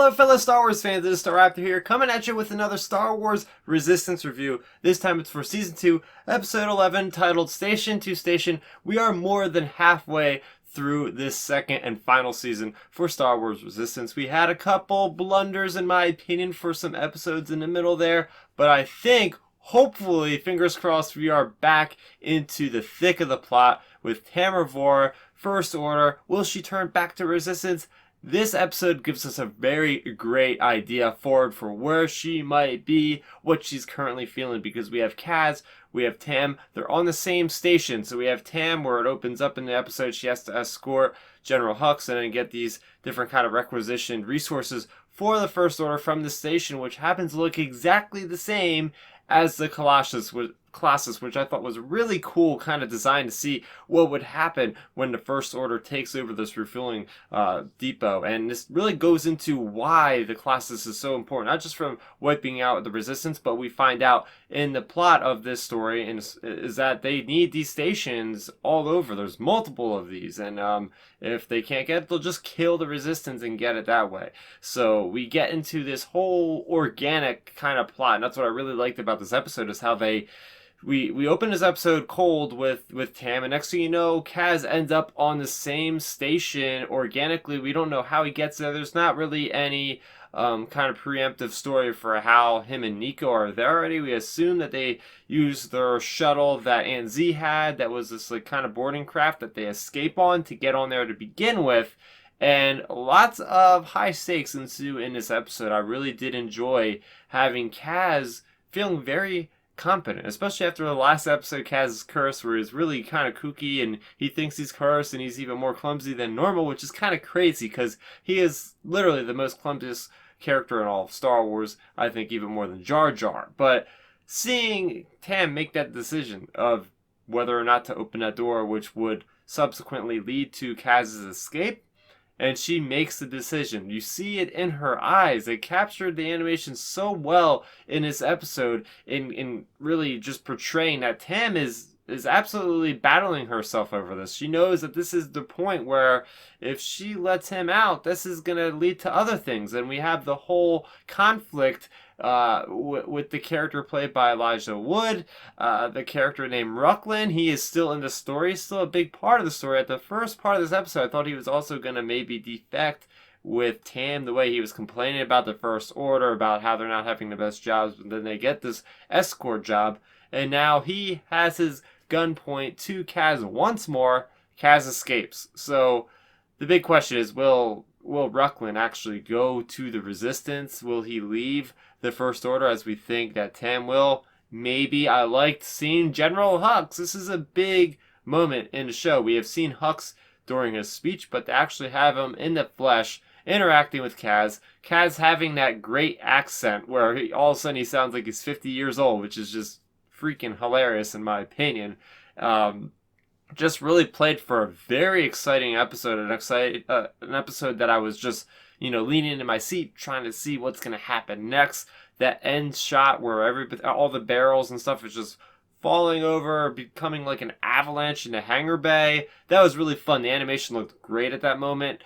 Hello, fellow Star Wars fans. It is Star Raptor here, coming at you with another Star Wars Resistance review. This time it's for Season 2, Episode 11, titled Station to Station. We are more than halfway through this second and final season for Star Wars Resistance. We had a couple blunders, in my opinion, for some episodes in the middle there, but I think, hopefully, fingers crossed, we are back into the thick of the plot with Tamara Vora, First Order. Will she turn back to Resistance? This episode gives us a very great idea forward for where she might be, what she's currently feeling, because we have Kaz, we have Tam, they're on the same station. So we have Tam, where it opens up in the episode, she has to escort General Hux and then get these different kind of requisitioned resources for the First Order from the station, which happens to look exactly the same as the Colossus, which I thought was really cool kind of design to see what would happen when the First Order takes over this refueling depot. And this really goes into why the Colossus is so important, not just from wiping out the Resistance, but we find out in the plot of this story is that they need these stations all over. There's multiple of these, and if they can't get it, they'll just kill the Resistance and get it that way. So we get into this whole organic kind of plot, and that's what I really liked about this episode, is how we open this episode cold with Tam, and next thing you know, Kaz ends up on the same station organically. We don't know how he gets there. There's not really any kind of preemptive story for how him and Nico are there already. We assume that they use their shuttle that Aunt Z had, that was this like kind of boarding craft that they escape on to get on there to begin with. And lots of high stakes ensue in this episode. I really did enjoy having Kaz feeling very competent, especially after the last episode, Kaz's Curse, where he's really kind of kooky and he thinks he's cursed and he's even more clumsy than normal, which is kind of crazy because he is literally the most clumsiest character in all of Star Wars, I think even more than Jar Jar. But seeing Tam make that decision of whether or not to open that door, which would subsequently lead to Kaz's escape, and she makes the decision. You see it in her eyes. They captured the animation so well in this episode in really just portraying that Tam is absolutely battling herself over this. She knows that this is the point where if she lets him out, this is going to lead to other things. And we have the whole conflict with the character played by Elijah Wood, the character named Rucklin. He is still in the story, still a big part of the story. At the first part of this episode, I thought he was also going to maybe defect with Tam, the way he was complaining about the First Order, about how they're not having the best jobs, but then they get this escort job, and now he has his gunpoint to Kaz once more. Kaz escapes. So the big question is, will Rucklin actually go to the Resistance? Will he leave the First Order as we think that Tam will? Maybe. I liked seeing General Hux. This is a big moment in the show. We have seen Hux during his speech, but to actually have him in the flesh interacting with Kaz having that great accent where all of a sudden he sounds like he's 50 years old, which is just freaking hilarious in my opinion. Just really played for a very exciting episode, an episode that I was just, leaning in my seat trying to see what's going to happen next. That end shot where all the barrels and stuff is just falling over, becoming like an avalanche in the hangar bay. That was really fun. The animation looked great at that moment.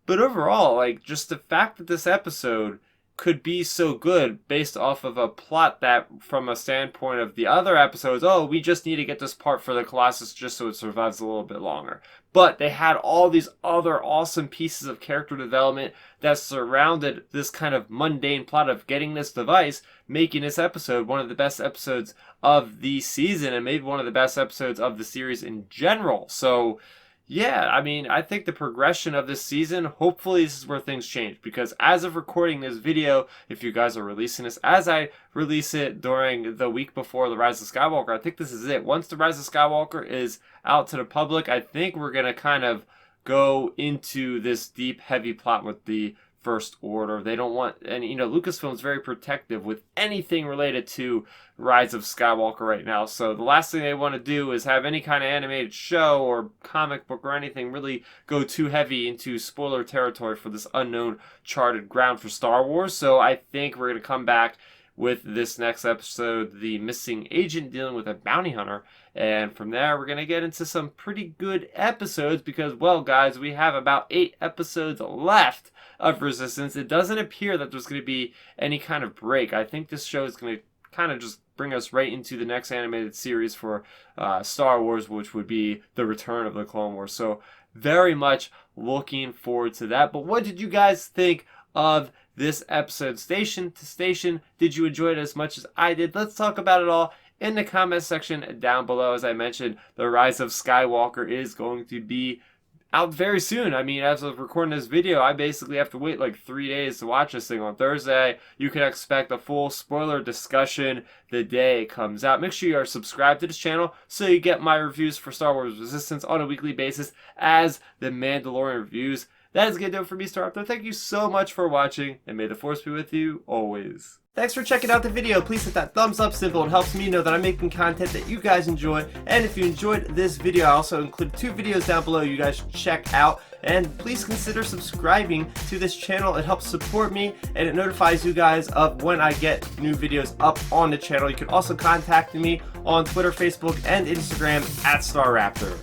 But overall, like, just the fact that this episode could be so good based off of a plot that, from a standpoint of the other episodes, we just need to get this part for the Colossus just so it survives a little bit longer. But they had all these other awesome pieces of character development that surrounded this kind of mundane plot of getting this device, making this episode one of the best episodes of the season and maybe one of the best episodes of the series in general. So yeah, I mean, I think the progression of this season, hopefully this is where things change. Because as of recording this video, if you guys are releasing this, as I release it during the week before The Rise of Skywalker, I think this is it. Once The Rise of Skywalker is out to the public, I think we're going to kind of go into this deep, heavy plot with the First Order. They don't want, and Lucasfilm's very protective with anything related to Rise of Skywalker right now. So the last thing they want to do is have any kind of animated show or comic book or anything really go too heavy into spoiler territory for this unknown charted ground for Star Wars. So I think we're going to come back with this next episode, the missing agent dealing with a bounty hunter. And from there, we're going to get into some pretty good episodes because, well, guys, we have about 8 episodes left of Resistance. It doesn't appear that there's going to be any kind of break. I think this show is going to kind of just bring us right into the next animated series for Star Wars, which would be the return of the Clone Wars. So very much looking forward to that. But what did you guys think of this episode, Station to Station? Did you enjoy it as much as I did? Let's talk about it all in the comment section down below. As I mentioned, The Rise of Skywalker is going to be out very soon. I mean, as of recording this video, I basically have to wait like 3 days to watch this thing. On Thursday, you can expect a full spoiler discussion the day it comes out. Make sure you are subscribed to this channel so you get my reviews for Star Wars Resistance on a weekly basis as the Mandalorian reviews. That is going to do it for me, Star Raptor. Thank you so much for watching, and may the Force be with you always. Thanks for checking out the video. Please hit that thumbs up symbol. It helps me know that I'm making content that you guys enjoy. And if you enjoyed this video, I also included 2 videos down below you guys should check out. And please consider subscribing to this channel. It helps support me, and it notifies you guys of when I get new videos up on the channel. You can also contact me on Twitter, Facebook, and Instagram at Star Raptor.